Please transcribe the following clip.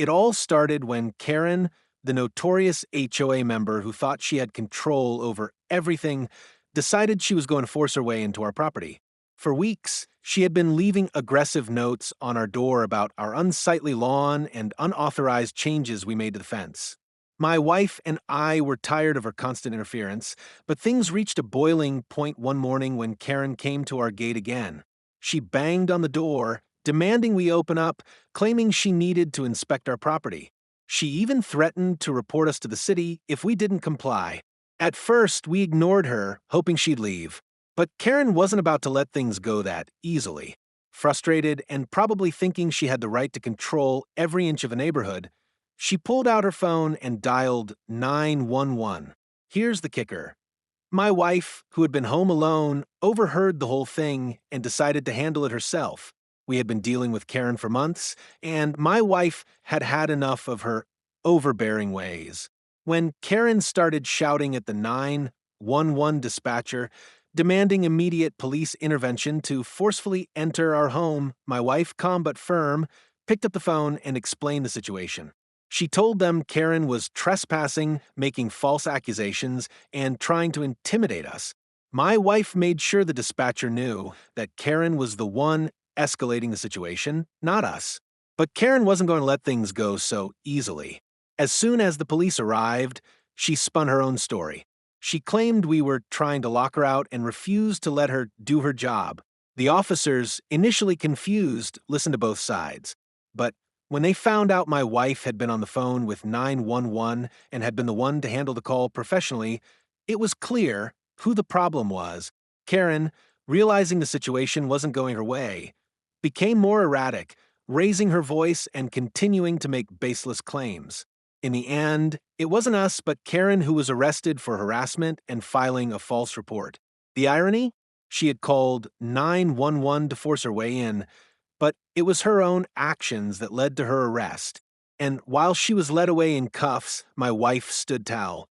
It all started when Karen, the notorious HOA member who thought she had control over everything, decided she was going to force her way into our property. For weeks, she had been leaving aggressive notes on our door about our unsightly lawn and unauthorized changes we made to the fence. My wife and I were tired of her constant interference, but things reached a boiling point one morning when Karen came to our gate again. She banged on the door, demanding we open up, claiming she needed to inspect our property. She even threatened to report us to the city if we didn't comply. At first, we ignored her, hoping she'd leave. But Karen wasn't about to let things go that easily. Frustrated and probably thinking she had the right to control every inch of a neighborhood, she pulled out her phone and dialed 911. Here's the kicker. My wife, who had been home alone, overheard the whole thing and decided to handle it herself. We had been dealing with Karen for months, and my wife had had enough of her overbearing ways. When Karen started shouting at the 911 dispatcher, demanding immediate police intervention to forcefully enter our home, my wife, calm but firm, picked up the phone and explained the situation. She told them Karen was trespassing, making false accusations, and trying to intimidate us. My wife made sure the dispatcher knew that Karen was the one escalating the situation, not us. But Karen wasn't going to let things go so easily. As soon as the police arrived, she spun her own story. She claimed we were trying to lock her out and refused to let her do her job. The officers, initially confused, listened to both sides. But when they found out my wife had been on the phone with 911 and had been the one to handle the call professionally, it was clear who the problem was. Karen, realizing the situation wasn't going her way, became more erratic, raising her voice and continuing to make baseless claims. In the end, it wasn't us but Karen who was arrested for harassment and filing a false report. The irony? She had called 911 to force her way in, but it was her own actions that led to her arrest. And while she was led away in cuffs, my wife stood towel.